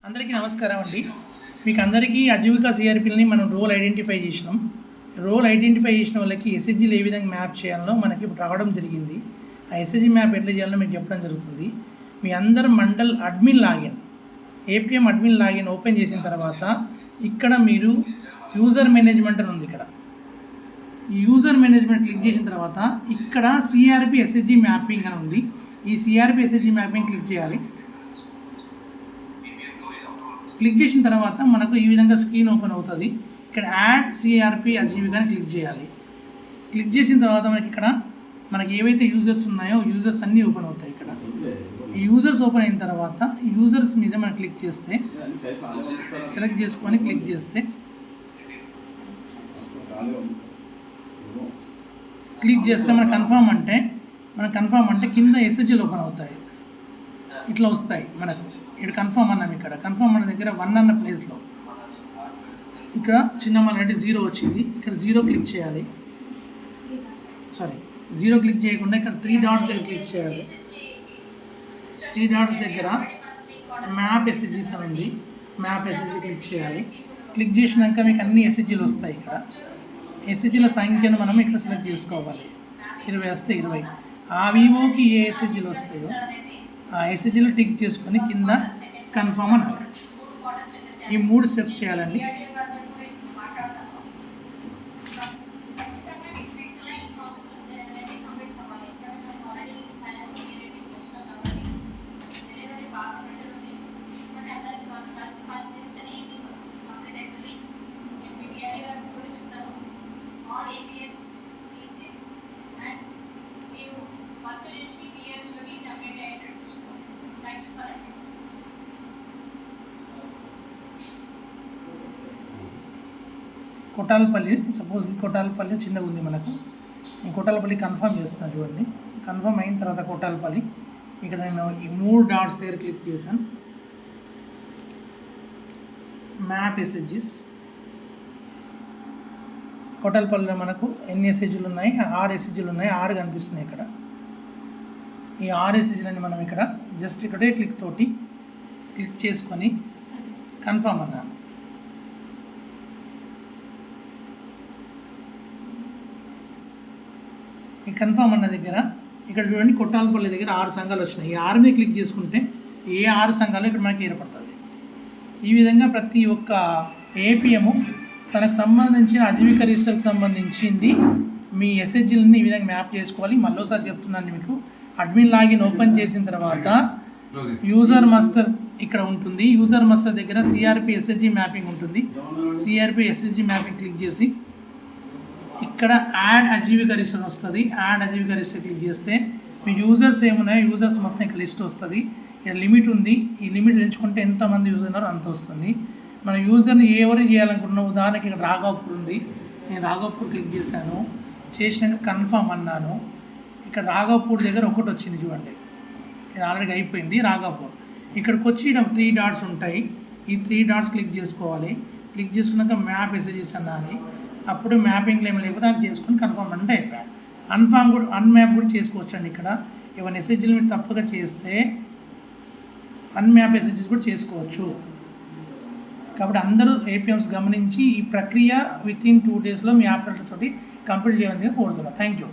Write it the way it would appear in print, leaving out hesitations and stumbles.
అందరికీ నమస్కారం అండి. మీకు అందరికీ అజీవికా సిఆర్పిలని మనం రోల్ ఐడెంటిఫై చేసినాం. రోల్ ఐడెంటిఫై చేసిన వాళ్ళకి ఎస్హెచ్జీలు ఏ విధంగా మ్యాప్ చేయాలో మనకి ఇప్పుడు రావడం జరిగింది. ఆ ఎస్హెచ్జీ మ్యాప్ ఎట్లా చేయాలో మీకు చెప్పడం జరుగుతుంది. మీ అందరు mandal admin login, APM admin login open చేసిన తర్వాత ఇక్కడ మీరు యూజర్ మేనేజ్మెంట్ అని ఉంది. ఇక్కడ యూజర్ మేనేజ్మెంట్ క్లిక్ చేసిన తర్వాత ఇక్కడ సిఆర్పి ఎస్హెచ్జీ మ్యాపింగ్ అని ఉంది. ఈ సిఆర్పి ఎస్హెచ్జీ మ్యాపింగ్ క్లిక్ చేయాలి. క్లిక్ చేసిన తర్వాత మనకు ఈ విధంగా స్క్రీన్ ఓపెన్ అవుతుంది. ఇక్కడ యాడ్ సిఆర్పి అజీవికాని క్లిక్ చేయాలి. క్లిక్ చేసిన తర్వాత మనకి ఏవైతే యూజర్స్ ఉన్నాయో యూజర్స్ అన్నీ ఓపెన్ అవుతాయి. ఇక్కడ యూజర్స్ ఓపెన్ అయిన తర్వాత యూజర్స్ మీద మనం క్లిక్ చేస్తే సెలెక్ట్ చేసుకొని క్లిక్ చేస్తే మనం కన్ఫర్మ్ అంటే కింద ఎస్హెచ్జీలు ఓపెన్ అవుతాయి. ఇట్లా వస్తాయి మనకు. ఇక్కడ కన్ఫర్మ్ అన్నాం. ఇక్కడ కన్ఫర్మ్ అన్న దగ్గర 1 అన్న ప్లేస్లో ఇక్కడ చిన్న అంటే 0 వచ్చింది. ఇక్కడ 0 క్లిక్ చేయాలి. 0 క్లిక్ చేయకుండా ఇక్కడ 3 డాట్స్ దగ్గర క్లిక్ చేయాలి. 3 డాట్స్ దగ్గర మ్యాప్ ఎస్హెచ్జీస్ అని ఉంది. మ్యాప్ ఎస్హెచ్జీ క్లిక్ చేయాలి. క్లిక్ చేసినాక మీకు అన్ని ఎస్హెచ్జీలు వస్తాయి. ఇక్కడ ఎస్హెచ్జీల సంఖ్యను మనం ఇక్కడ సెలెక్ట్ చేసుకోవాలి. 20 వస్తే 20. ఆ వివోకి ఏ ఎస్హెచ్జీలు వస్తాయో ఆ ఎస్హెచ్జీలో టిక్ చేసుకొని కింద కన్ఫర్మ్ అనాలి. ఈ 3 స్టెప్స్ చేయాలండి. కొట్టాలపల్లి, సపోజ్ కొట్టాలపల్లి చిన్నగా ఉంది మనకు. ఈ కొట్టాలపల్లి కన్ఫర్మ్ చేస్తున్నాను చూడండి. కన్ఫర్మ్ అయిన తర్వాత కొట్టాలపల్లి ఇక్కడ నేను ఈ 3 డాట్స్ దగ్గర క్లిక్ చేశాను. మ్యాప్ ఎస్హెచ్జీస్ కొట్టాలపల్లిలో మనకు ఎన్ని ఎస్హెచ్జీలు ఉన్నాయి? 6 ఎస్హెచ్జీలు ఉన్నాయి. 6 కనిపిస్తున్నాయి ఇక్కడ. ఈ 6 ఎస్హెచ్జీలని మనం ఇక్కడ జస్ట్ ఇక్కడే క్లిక్ చేసుకొని కన్ఫర్మ్ అన్నాను. ఈ కన్ఫర్మ్ అన్న దగ్గర ఇక్కడ చూడండి, కొట్టాలపల్లి దగ్గర 6 సంఘాలు వచ్చినాయి. ఈ 6 మీద క్లిక్ చేసుకుంటే ఏ 6 సంఘాలు ఇక్కడ మనకి ఏర్పడుతుంది. ఈ విధంగా ప్రతి ఒక్క ఏపీఎం తనకు సంబంధించిన అజీవిక రిజిస్టర్కి సంబంధించింది మీ ఎస్హెచ్జీలని ఈ విధంగా మ్యాప్ చేసుకోవాలి. మళ్ళీసారి చెప్తున్నాను మీకు, అడ్మిన్ లాగిన్ ఓపెన్ చేసిన తర్వాత యూజర్ మాస్టర్ ఇక్కడ ఉంటుంది. యూజర్ మాస్టర్ దగ్గర సిఆర్పి ఎస్హెచ్జీ మ్యాపింగ్ ఉంటుంది. సిఆర్పి ఎస్హెచ్జీ మ్యాపింగ్ క్లిక్ చేసి ఇక్కడ యాడ్ అజీవిక రిజిస్టర్ వస్తుంది. యాడ్ అజీవిక రిజిస్టర్ క్లిక్ చేస్తే మీ యూజర్స్ ఏమున్నాయో యూజర్స్ మొత్తం ఇక్కడ లిస్ట్ వస్తుంది. ఇక్కడ లిమిట్ ఉంది. ఈ లిమిట్ ఎంచుకుంటే ఎంతమంది యూజర్ ఉన్నారో అంత వస్తుంది. మన యూజర్ని ఎవరు చేయాలనుకున్న ఉదాహరణకి ఇక్కడ రాఘవపూర్ ఉంది. నేను రాఘవపూర్ క్లిక్ చేశాను. చేసినాక కన్ఫర్మ్ అన్నాను. ఇక్కడ రాఘవపూర్ దగ్గర ఒకటి వచ్చింది చూడండి. ఇది ఆల్రెడీ అయిపోయింది రాఘవపూర్. ఇక్కడికి వచ్చి ఇక్కడ 3 డాట్స్ ఉంటాయి. ఈ 3 డాట్స్ క్లిక్ చేసుకోవాలి. క్లిక్ చేసుకున్నాక మ్యాప్ ఎస్హెచ్జీస్ అన్నాను. అప్పుడు మ్యాపింగ్లో ఏమి లేకపోతే అది చేసుకొని కన్ఫర్మ్ అంటే అయిపోయాయి. అన్మ్యాప్ కూడా చేసుకోవచ్చు అండి. ఇక్కడ ఏమైనా ఎస్హెచ్జీలు మీరు తప్పుగా చేస్తే అన్మ్యాప్ ఎస్హెచ్జీస్ కూడా చేసుకోవచ్చు. కాబట్టి అందరూ ఏపీఎంస్ గమనించి ఈ ప్రక్రియ విత్ ఇన్ 2 డేస్లో మీ ఆపరేటర్ తోటి కంప్లీట్ చేయాలని కోరుతున్నాను. Thank you.